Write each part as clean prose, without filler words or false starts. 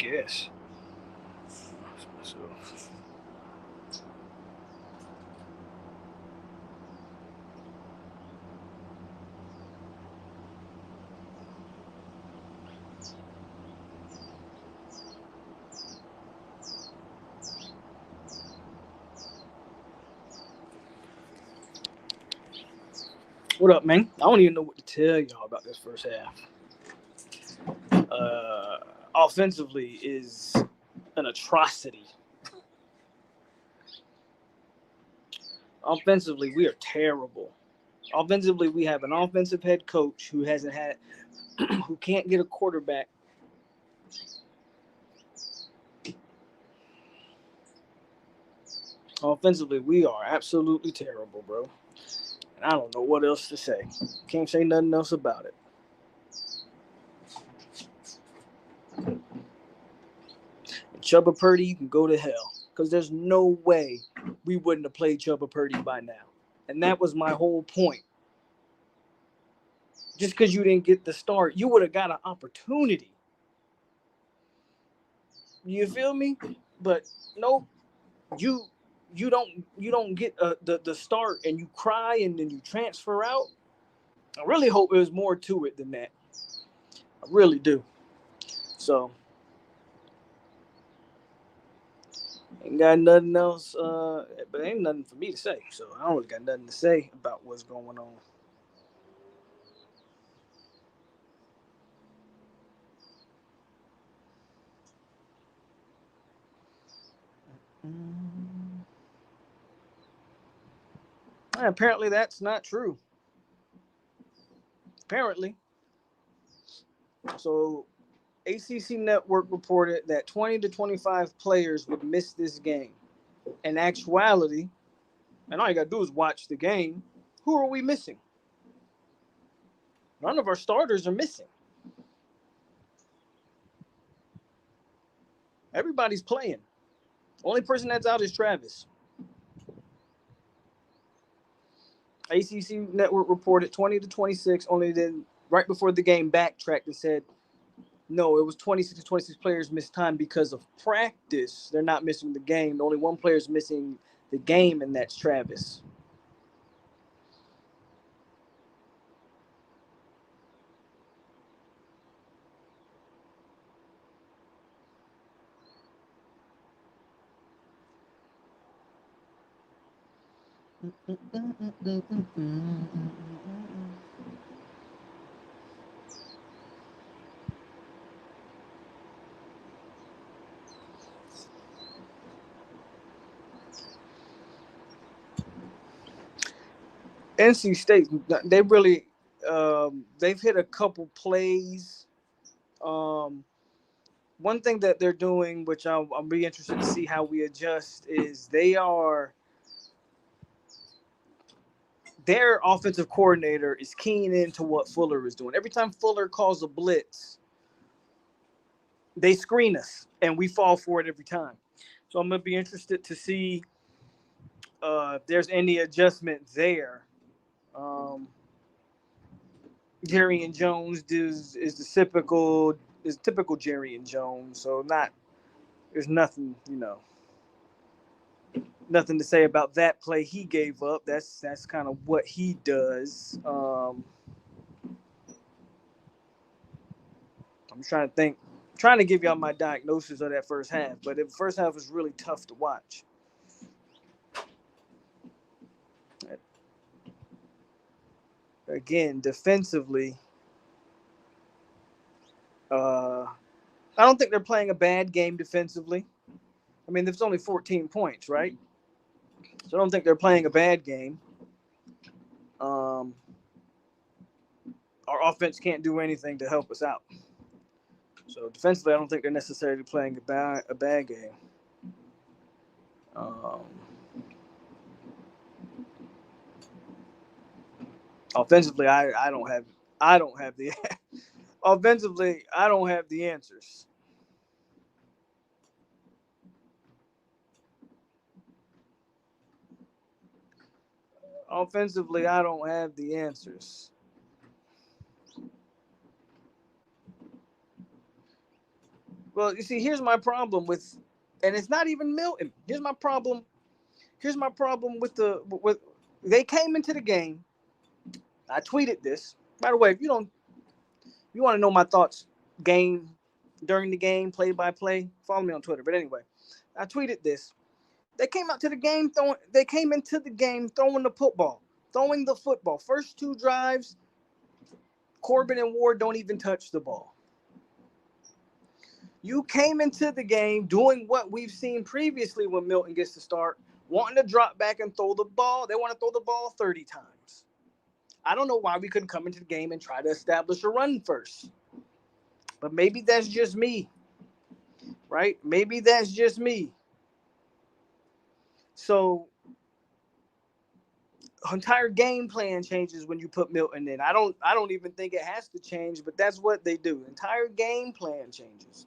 guess. So, what up, man? I don't even know what to tell y'all about this first half. Offensively is an atrocity. Offensively, we are terrible. Offensively, we have an offensive head coach who hasn't had, who can't get a quarterback. Offensively, we are absolutely terrible, bro. And I don't know what else to say. Can't say nothing else about it. And Chubba Purdy, you can go to hell. Because there's no way we wouldn't have played Chubba Purdy by now. And that was my whole point. Just because you didn't get the start, you would have got an opportunity. You feel me? But nope, you don't get the start, and you cry, and then you transfer out. I really hope there's more to it than that. I really do. So ain't got nothing else, but ain't nothing for me to say. So I don't really got nothing to say about what's going on. Apparently, that's not true. Apparently, so ACC Network reported that 20 to 25 players would miss this game. In actuality, and all you got to do is watch the game. Who are we missing? None of our starters are missing. Everybody's playing. Only person that's out is Travis. ACC Network reported 20 to 26, only then right before the game backtracked and said, no, it was 26 to 26 players missed time because of practice. They're not missing the game. Only one player is missing the game, and that's Travis. NC State, they really, they've hit a couple plays. One thing that they're doing, which I'll be interested to see how we adjust, is their offensive coordinator is keying into what Fuller is doing. Every time Fuller calls a blitz, they screen us, and we fall for it every time. So I'm going to be interested to see if there's any adjustment there. Jerry and Jones is typical Jerry and Jones. So there's nothing nothing to say about that play he gave up. That's kind of what he does. I'm trying to think, trying to give y'all my diagnosis of that first half, but the first half was really tough to watch. Again, defensively, I don't think they're playing a bad game defensively. I mean, there's only 14 points, right? So I don't think they're playing a bad game. Our offense can't do anything to help us out. So defensively, I don't think they're necessarily playing a bad game. Offensively, I don't have the offensively, I don't have the answers. Offensively, I don't have the answers. Well, you see, here's my problem with, and it's not even Milton. Here's my problem. Here's my problem with they came into the game. I tweeted this. By the way, if you want to know my thoughts, game during the game, play by play, follow me on Twitter. But anyway, I tweeted this. They came out to the game throwing. They came into the game throwing the football, throwing the football. First two drives, Corbin and Ward don't even touch the ball. You came into the game doing what we've seen previously when Milton gets to start, wanting to drop back and throw the ball. They want to throw the ball 30 times. I don't know why we couldn't come into the game and try to establish a run first. But maybe that's just me, right? Maybe that's just me. So entire game plan changes when you put Milton in. I don't even think it has to change, but that's what they do. Entire game plan changes.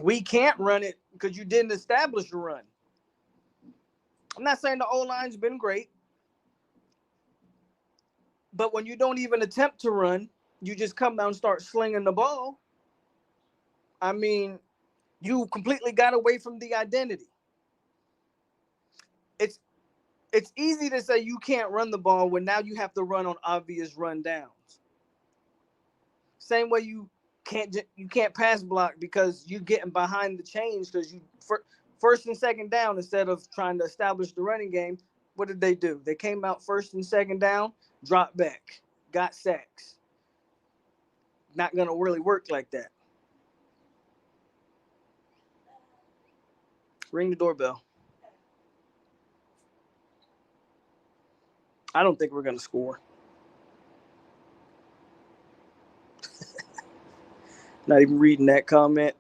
We can't run it because you didn't establish a run. I'm not saying the O-line's been great, but when you don't even attempt to run, you just come down and start slinging the ball. I mean, you completely got away from the identity. It's it's easy to say you can't run the ball when now you have to run on obvious run downs. Same way you can't pass block because you're getting behind the chains because you first and second down instead of trying to establish the running game. What did they do? They came out first and second down, dropped back, got sacks. Not gonna really work like that. Ring the doorbell. I don't think we're gonna score. Not even reading that comment.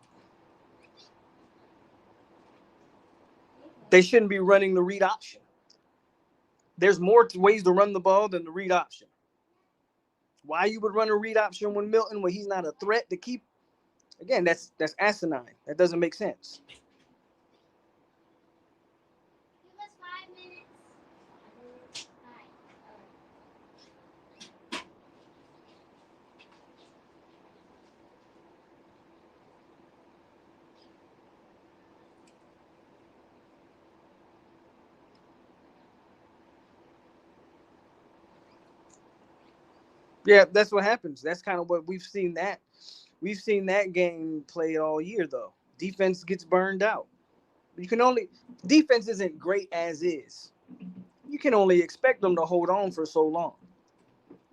They shouldn't be running the read option. There's more ways to run the ball than the read option. Why you would run a read option when he's not a threat to keep? Again, that's asinine. That doesn't make sense. Give us 5 minutes. Yeah, that's what happens. That's kind of what we've seen that game played all year though. Defense gets burned out. You can only defense isn't great as is. You can only expect them to hold on for so long,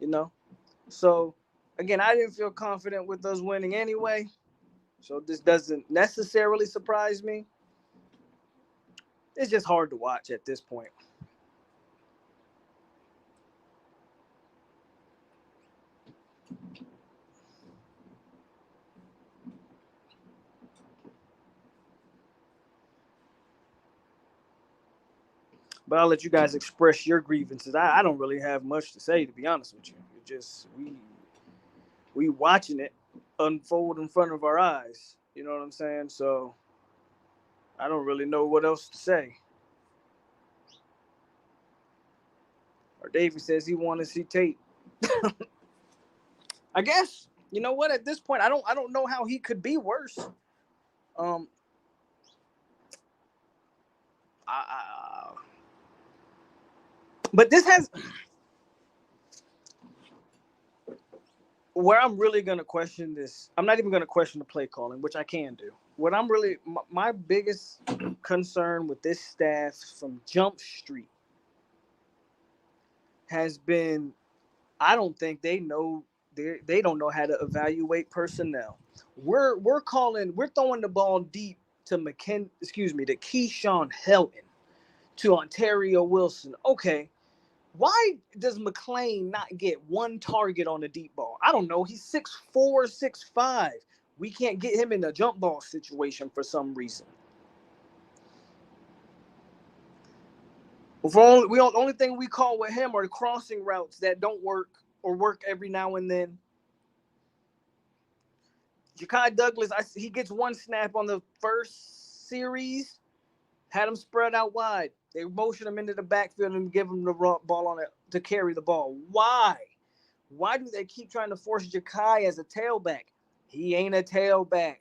you know? So again, I didn't feel confident with us winning anyway. So this doesn't necessarily surprise me. It's just hard to watch at this point. But I'll let you guys express your grievances. I don't really have much to say, to be honest with you. It just we watching it unfold in front of our eyes. You know what I'm saying? So I don't really know what else to say. Or Davey says he want to see tape. I guess you know what? At this point, I don't know how he could be worse. Um, I, but this has where I'm really gonna question this. I'm not even gonna question the play calling, which I can do. What I'm really my biggest concern with this staff from Jump Street has been I don't think they don't know how to evaluate personnel. We're throwing the ball deep to to Keyshawn Helton, to Ontario Wilson. Okay, why does McLean not get one target on the deep ball? I don't know. He's 6'4", 6'5". We can't get him in a jump ball situation for some reason. The only thing we call with him are the crossing routes that don't work or work every now and then. Ja'Kai Douglas, he gets one snap on the first series, had him spread out wide. They motion him into the backfield and give him the ball on it to carry the ball. Why? Why do they keep trying to force Ja'Kai as a tailback? He ain't a tailback.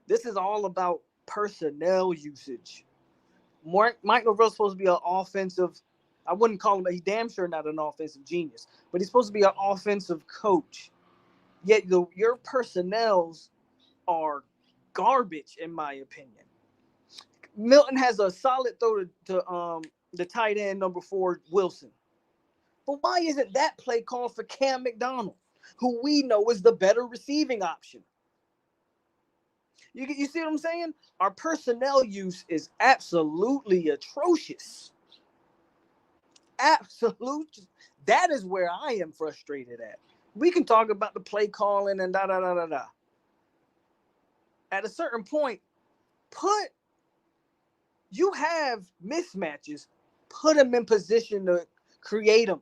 This is all about personnel usage. Mike Norvell's supposed to be an offensive, I wouldn't call him, he's damn sure not an offensive genius, but he's supposed to be an offensive coach. Yet your personnels are garbage, in my opinion. Milton has a solid throw to the tight end number 4, Wilson. But why isn't that play called for Cam McDonald, who we know is the better receiving option? You see what I'm saying? Our personnel use is absolutely atrocious. Absolute. That is where I am frustrated at. We can talk about the play calling and da-da-da-da-da. At a certain point, you have mismatches, put them in position to create them.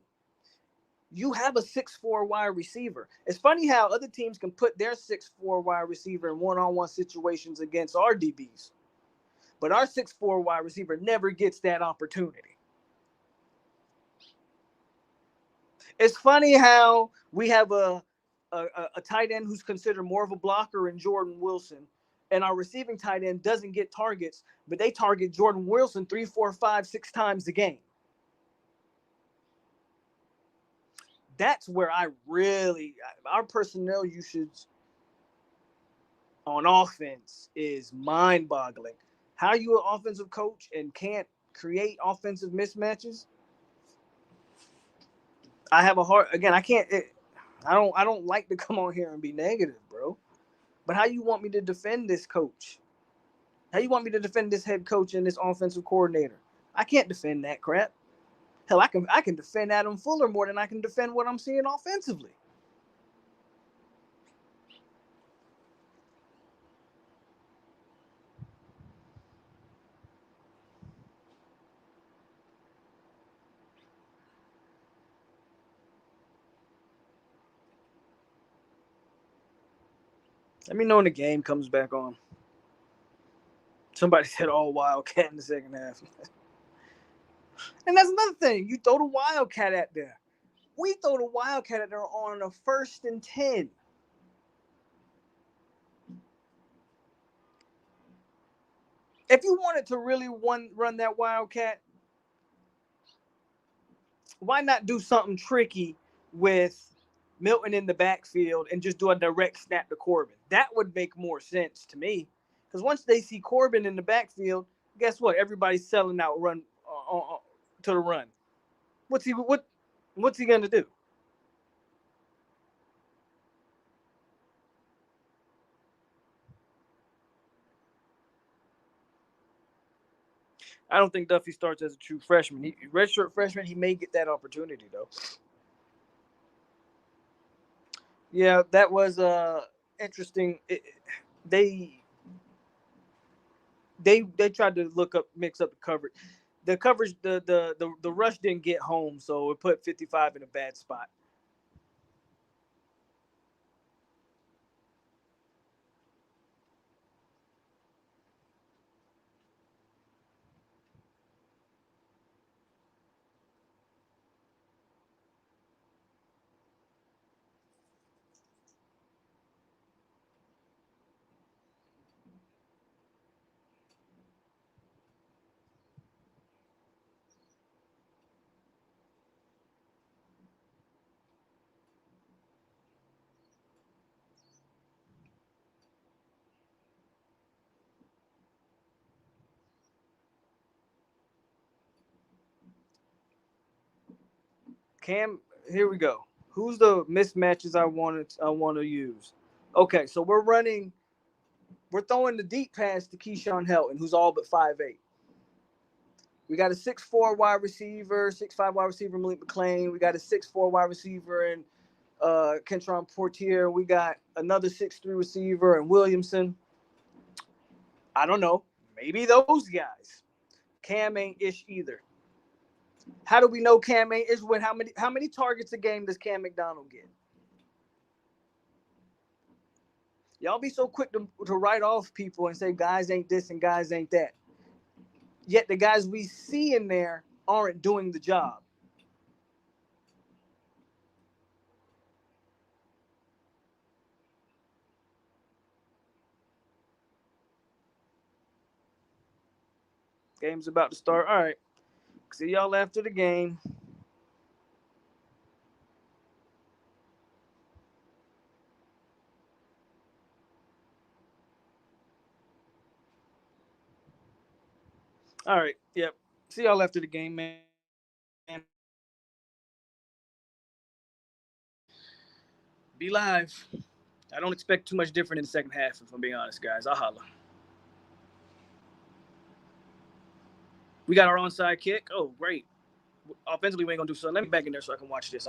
You have a 6'4" wide receiver. It's funny how other teams can put their 6'4" wide receiver in one-on-one situations against our DBs. But our 6'4" wide receiver never gets that opportunity. It's funny how we have a tight end who's considered more of a blocker in Jordan Wilson, and our receiving tight end doesn't get targets, but they target Jordan Wilson 3, 4, 5, 6 times a game. That's where our personnel usage on offense is mind-boggling. How you an offensive coach and can't create offensive mismatches? I have a hard, again, I don't like to come on here and be negative, bro. But how you want me to defend this coach? How you want me to defend this head coach and this offensive coordinator? I can't defend that crap. Hell, I can defend Adam Fuller more than I can defend what I'm seeing offensively. Let me know when the game comes back on. Somebody said all Wildcat in the second half. And that's another thing. You throw the Wildcat at there. We throw the Wildcat at there on a 1st and 10. If you wanted to really run that Wildcat, why not do something tricky with Milton in the backfield and just do a direct snap to Corbin? That would make more sense to me. Because once they see Corbin in the backfield, guess what? Everybody's selling out run to the run. What's he gonna do? I don't think Duffy starts as a true freshman. Redshirt freshman, he may get that opportunity though. Yeah, that was interesting. They tried to mix up the coverage. The coverage, the rush didn't get home, so it put 55 in a bad spot. Cam, here we go. Who's the mismatches I want to use? Okay, so we're throwing the deep pass to Keyshawn Helton, who's all but 5'8". We got a 6'4" wide receiver, 6'5" wide receiver, Malik McClain. We got a 6'4" wide receiver in Kentron Portier. We got another 6'3" receiver in Williamson. I don't know. Maybe those guys. Cam ain't ish either. How do we know Cam ain't ish? When how many targets a game does Cam McDonald get? Y'all be so quick to write off people and say guys ain't this and guys ain't that. yet the guys we see in there aren't doing the job. Game's about to start. All right. See y'all after the game. All right. Yep. See y'all after the game, man. Be live. I don't expect too much different in the second half, if I'm being honest, guys. I'll holla. We got our onside kick. Oh, great. Offensively, we ain't going to do something. Let me back in there so I can watch this.